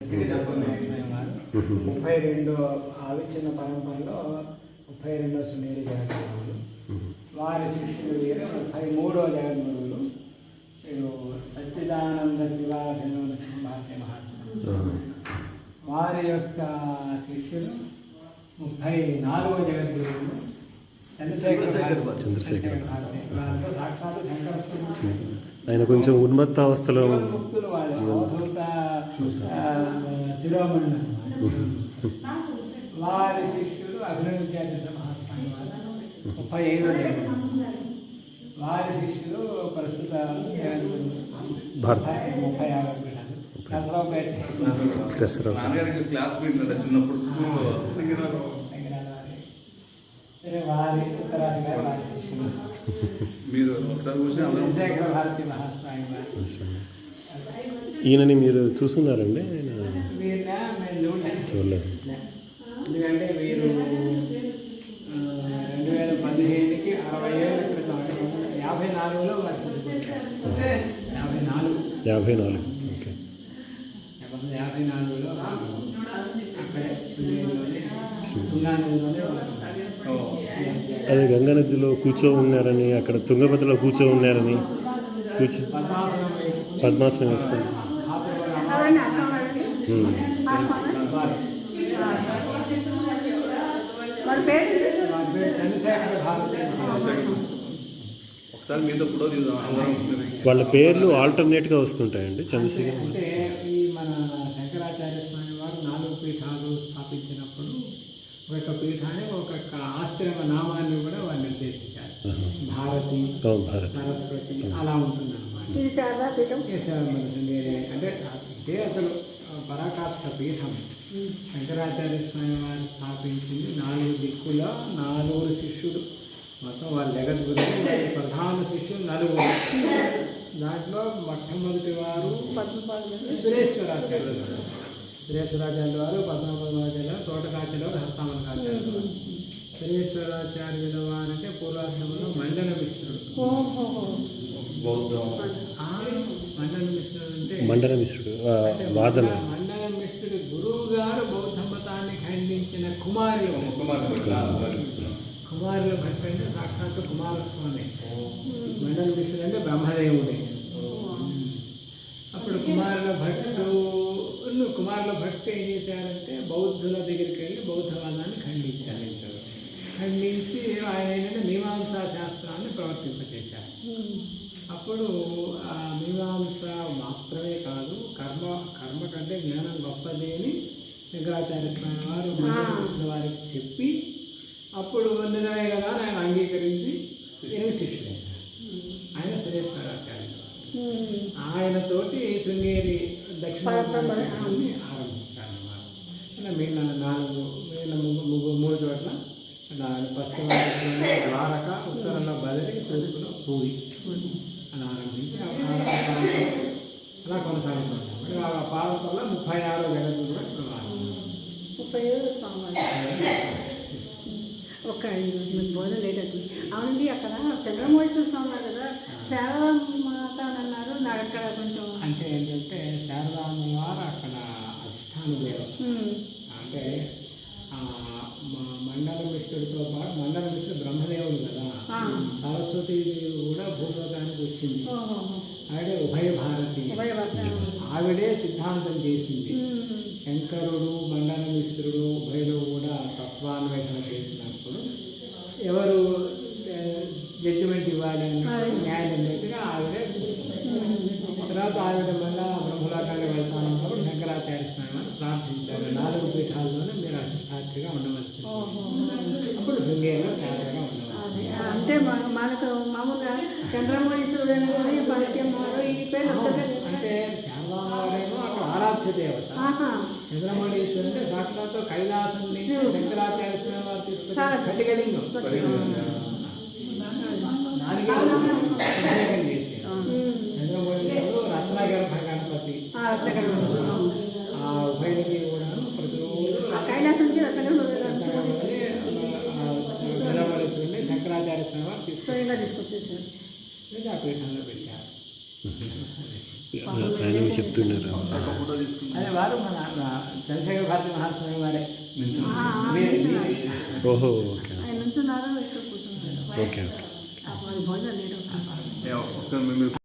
32 ఆవిచ్చిన పరంపరలో 32వ శృంగేరి జగద్గురువులు, వారి శిష్యులు వేరే 33వ జగద్గురువులు సచ్చిదానంద శివాభినవ భారతీయ మహాస్వామి. వారి యొక్క శిష్యులు 34వ జగద్గురువులు చంద్రశేఖర సాక్షాత్ శంకర. ఆయన కొంచెం ఉన్మత్త అవస్థలో ముక్తులు వాళ్ళు అవధూత శిరోమణి. వారి శిష్యులు అభినవిద్యాచంద్ర మహాస్వామి వారు 35వ జగద్గురువు. వారి శిష్యులు ప్రస్తుత 36వ పీఠాలు దసరాపేట. సరే, వారి ఉత్తరాధికారి వారి శిష్యులు చంద్రశేఖర భారతీయ మహాస్వామి వారు. ఈయనని మీరు చూస్తున్నారండి? వీరిన మేము చూడలేదు. ఎందుకంటే వీరు 2015కి 60 ఏళ్ళ క్రితం 54లో వారు చనిపోయారు. 54 ఓకే. 54లో అక్కడే శృంగేరిలోనే తుంగానదిలోనే అదే గంగానదిలో ఉన్నారని, అక్కడ తుంగభద్రలో ఉన్నారని పద్మాసనం వేసుకుని వాళ్ళ పేర్లు ఆల్టర్నేట్గా వస్తుంటాయండి. చంద్రశేఖర్ అంటే ఈ మన శంకరాచార్య స్వామి వారు 4 పీఠాలు స్థాపించినప్పుడు ఒక పీఠాన్ని ఒక్కొక్క ఆశ్రమ నామాన్ని కూడా వాళ్ళు నిర్దేశించారు. భారతి, సరస్వతి అలా ఉంటుందన్నమాట. అంటే ఇదే అసలు పరాకాష్ఠ పీఠం. శంకరాచార్య స్వామి వారు స్థాపించింది 4 దిక్కుల 4 శిష్యుడు. మొత్తం వాళ్ళ జగద్గురువు ప్రధాన శిష్యులు 4. దాంట్లో మొట్టమొదటి వారు సురేశ్వరాచార్యులు వారు, పద్మనాభాచార్యులు, తోటకాచార్యులు, హస్తామనకాచార్యులు. సురేశ్వరాచార్యుల వారంటే పూర్వాశ్రమంలో మండల మిశ్రుడు. మండల మిశ్రుడు వాదన. మండల మిశ్రుడు గురువు గారు బౌద్ధ మతాన్ని ఖండించిన కుమారులు భట్ అంటే సాక్షాత్తు కుమారస్వామి. మండల మిశ్రుడు అంటే బ్రహ్మదేవుడే. అప్పుడు కుమారుల భట్టు ఏం చేశారంటే బౌద్ధుల దగ్గరికి వెళ్ళి బౌద్ధవాదాన్ని ఖండించి ఆయన ఏంటంటే మీమాంసా శాస్త్రాన్ని ప్రవర్తింపజేశారు. అప్పుడు ఆ మీమాంస మాత్రమే కాదు, కర్మ కంటే జ్ఞానం గొప్పది అని శంకరాచార్య స్వామి వారు మండల వారికి చెప్పి, అప్పుడు నిజమే కదా ఆయన అంగీకరించి 8 శిష్యులు. ఆయన సురేశ్వరాచార్యులు. ఆయనతోటి శృంగేరి దక్షిణ ఆరంభించారన్నమాట. మిగిలిన 3 చోట్ల పశ్చిమ ద్వారక, ఉత్తరంలో బదిలి, తూర్పులో పూరి అలా ఆరంభించి అలా కొనసాగుతుంటాం. ఆ పాలకుల్లో 36వ జగద్గురు కూడా ఇప్పుడు 35 ఒక 5 మంది బోధన లేదండి. అవునండి, అక్కడ చంద్రమౌళీశ్వర స్వామి ఉన్నారు కదా, శారదామాత అని అన్నారు. నాకు అక్కడ కొంచెం అంటే ఏంటంటే శారదామ్మ వారు అక్కడ అధిష్టాన దేవత. అంటే మండల మిశ్రుడితో పాటు మండల మిశ్రుడు బ్రహ్మదేవుడు కదా, సరస్వతి దేవి కూడా భూలోకానికి వచ్చింది. ఆవిడే ఉభయ భారతి. ఆవిడే సిద్ధాంతం చేసింది. శంకరుడు, మండల మిశ్రుడు ఉభయలో కూడా తత్వాన్వేషణ చేసినప్పుడు ఎవరు జడ్జిమెంట్ ఇవ్వాలి అన్నప్పుడు న్యాయ నిర్ణేతగా ఆవిడే. తర్వాత ఆవిడ మళ్ళా బ్రహ్మలోకానికి వెళ్తానన్నప్పుడు శంకరాచార్య స్వామి ప్రార్థించారు, 4 పీఠాల్లోనే మీరు అధిష్టాత్రిగా ఉండవలసింది. అప్పుడు శృంగేరిలో శారదగా ఉండవలసింది. అంటే మనకు మామూలుగా చంద్రమౌళీశ్వరుడు అని భారతీయమ్మవారు ఈ పేరు అంటే శారదామారేమో అక్కడ ఆరాధ్య దేవత. చంద్రమౌళీశ్వరుడు అంటే సాక్షాత్తు కైలాసం నుంచి శంకరాచార్య స్వామి వారు తీసుకొచ్చి కటికలింగం 4 చేసి చంద్రమౌళీశ్వరుడు రత్నగర్భ గణపతి. ఆ ఉభయకి కూడా ప్రతిరోజు కైలాసం చంద్రమౌళీశ్వరుడిని శంకరాచార్య స్వామి వారు తీసుకొచ్చేసారు. ఆ పీఠంలో పెట్టారు. ఆయన చెప్తున్నారు అదే వారు మన చంద్రశేఖర భారతి మహాస్వామి వారే ఓహో ఓకే ఆయన నుంచున్నారు ఇక్కడ కూర్చున్నారు ఓకే భోజనం లేట్ అవుతుంది.